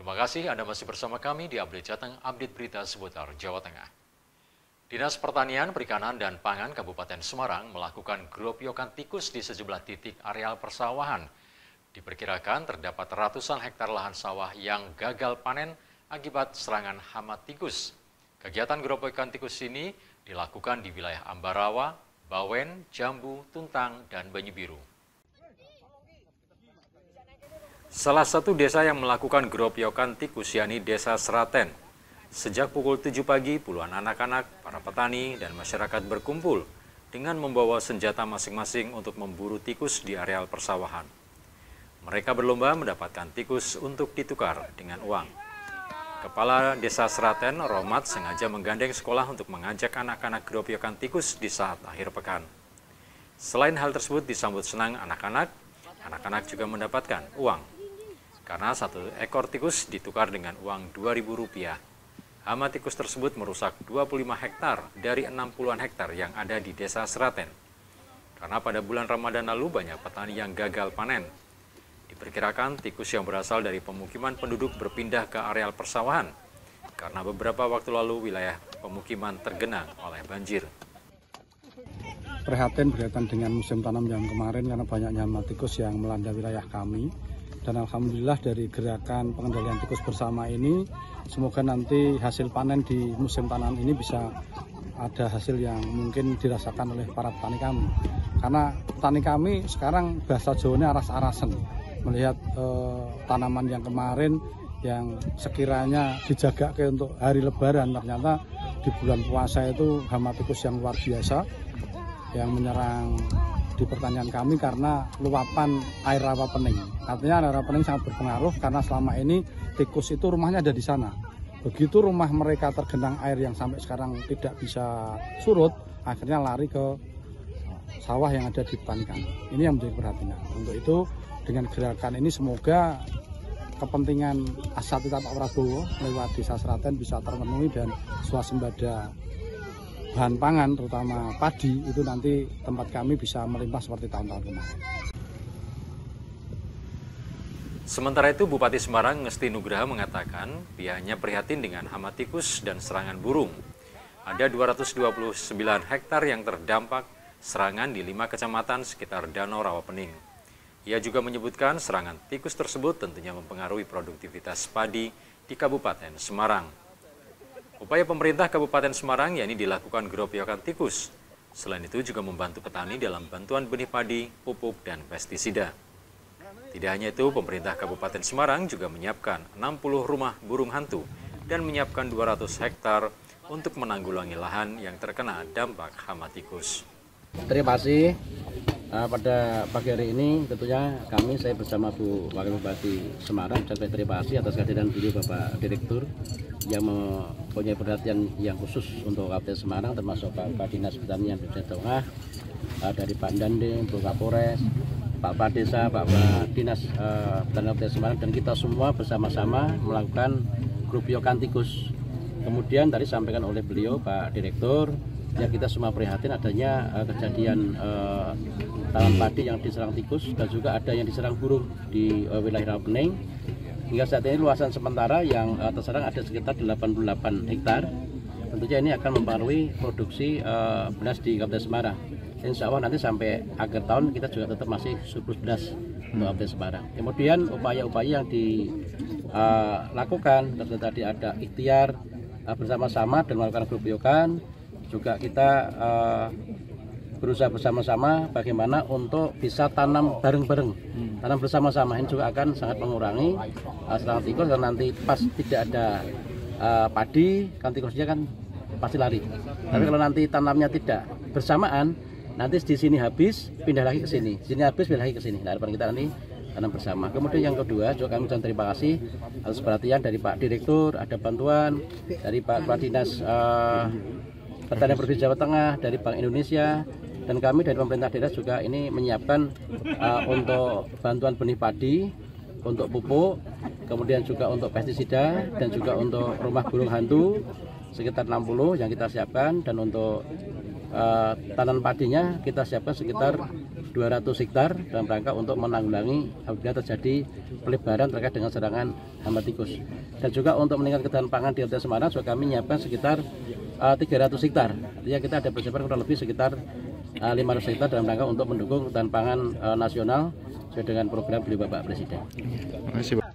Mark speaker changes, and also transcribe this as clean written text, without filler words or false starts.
Speaker 1: Terima kasih Anda masih bersama kami di Update Jateng, update berita seputar Jawa Tengah. Dinas Pertanian, Perikanan, dan Pangan Kabupaten Semarang melakukan geropyokan tikus di sejumlah titik areal persawahan. Diperkirakan terdapat ratusan hektar lahan sawah yang gagal panen akibat serangan hama tikus. Kegiatan geropyokan tikus ini dilakukan di wilayah Ambarawa, Bawen, Jambu, Tuntang, dan Banyu Biru. Salah satu desa yang melakukan geropyokan tikus yakni Desa Seraten. Sejak pukul 7 pagi, puluhan anak-anak, para petani, dan masyarakat berkumpul dengan membawa senjata masing-masing untuk memburu tikus di areal persawahan. Mereka berlomba mendapatkan tikus untuk ditukar dengan uang. Kepala Desa Seraten, Rohmat, sengaja menggandeng sekolah untuk mengajak anak-anak geropyokan tikus di saat akhir pekan. Selain hal tersebut disambut senang anak-anak juga mendapatkan uang. Karena satu ekor tikus ditukar dengan uang Rp2.000. Hama tikus tersebut merusak 25 hektar dari 60-an hektar yang ada di Desa Seraten. Karena pada bulan Ramadan lalu banyak petani yang gagal panen. Diperkirakan tikus yang berasal dari pemukiman penduduk berpindah ke areal persawahan. Karena beberapa waktu lalu wilayah pemukiman tergenang oleh banjir.
Speaker 2: Prihatin berkaitan dengan musim tanam yang kemarin karena banyaknya hama tikus yang melanda wilayah kami. Dan alhamdulillah dari gerakan pengendalian tikus bersama ini, semoga nanti hasil panen di musim tanam ini bisa ada hasil yang mungkin dirasakan oleh para petani kami. Karena petani kami sekarang bahasa Jawanya aras-arasen, melihat tanaman yang kemarin yang sekiranya dijaga untuk hari Lebaran, ternyata di bulan puasa itu hama tikus yang luar biasa yang menyerang di pertanian kami karena luapan air rawa pening. Artinya air rawa pening sangat berpengaruh karena selama ini tikus itu rumahnya ada di sana. Begitu rumah mereka tergenang air yang sampai sekarang tidak bisa surut, akhirnya lari ke sawah yang ada di petani kami. Ini yang menjadi perhatian. Untuk itu dengan gerakan ini semoga kepentingan asatita Pak Prabowo lewat Desa Seraten bisa terpenuhi dan swasembada bahan pangan terutama padi itu nanti tempat kami bisa melimpah seperti tahun-tahun kemarin.
Speaker 1: Sementara itu Bupati Semarang Ngesti Nugraha mengatakan pihaknya prihatin dengan hama tikus dan serangan burung. Ada 229 hektar yang terdampak serangan di 5 kecamatan sekitar Danau Rawapening. Ia juga menyebutkan serangan tikus tersebut tentunya mempengaruhi produktivitas padi di Kabupaten Semarang. Upaya pemerintah Kabupaten Semarang yakni dilakukan geropyokan tikus. Selain itu juga membantu petani dalam bantuan benih padi, pupuk, dan pestisida. Tidak hanya itu, pemerintah Kabupaten Semarang juga menyiapkan 60 rumah burung hantu dan menyiapkan 200 hektar untuk menanggulangi lahan yang terkena dampak hama tikus.
Speaker 3: Terima kasih. Pada pagi hari ini tentunya saya bersama Bu Wakil Bupati Semarang ucapkan terima kasih atas kehadiran beliau Bapak Direktur yang mempunyai perhatian yang khusus untuk Kabupaten Semarang, termasuk Pak Dinas Pertanian Jawa Tengah, dari Pak Dandim, Bu Kapolres, Pak Desa, Pak Dinas Pertanian Kabupaten Semarang, dan kita semua bersama-sama melakukan geropyokan tikus. Kemudian tadi sampaikan oleh beliau Pak Direktur, ya kita semua prihatin adanya kejadian tanaman padi yang diserang tikus dan juga ada yang diserang burung di wilayah Rawapening. Hingga saat ini luasan sementara yang terserang ada sekitar 88 hektar. Tentunya ini akan mempengaruhi produksi beras di Kabupaten Semarang. Insya Allah nanti sampai akhir tahun kita juga tetap masih surplus beras untuk Kabupaten Semarang. Kemudian upaya-upaya yang dilakukan, tadi ada ikhtiar bersama-sama dan melakukan geropyokan. Juga kita berusaha bersama-sama bagaimana untuk bisa tanam bareng-bareng, tanam bersama-sama. Ini juga akan sangat mengurangi serangan tikus, dan nanti pas tidak ada padi, kan tikusnya kan pasti lari. Tapi kalau nanti tanamnya tidak bersamaan, nanti di sini habis, pindah lagi ke sini, sini habis, pindah lagi ke sini. Nah, harapan kita nanti tanam bersama. Kemudian yang kedua, juga kami ucapkan terima kasih atas perhatian dari Pak Direktur, ada bantuan dari Pak Kepala Dinas Pertanian Provinsi Jawa Tengah, dari Bank Indonesia, dan kami dari pemerintah daerah juga ini menyiapkan untuk bantuan benih padi, untuk pupuk, kemudian juga untuk pestisida, dan juga untuk rumah burung hantu sekitar 60 yang kita siapkan, dan untuk tanam padinya kita siapkan sekitar 200 hektar dalam rangka untuk menanggulangi apabila terjadi pelebaran terkait dengan serangan hama tikus. Dan juga untuk meningkatkan ketahanan pangan di Kabupaten Semarang juga kami menyiapkan sekitar 300 hektar. Artinya kita ada persiapan kurang lebih sekitar 500 hektar dalam rangka untuk mendukung ketahanan pangan nasional sesuai dengan program beliau Bapak Presiden.
Speaker 4: Terima kasih, Pak.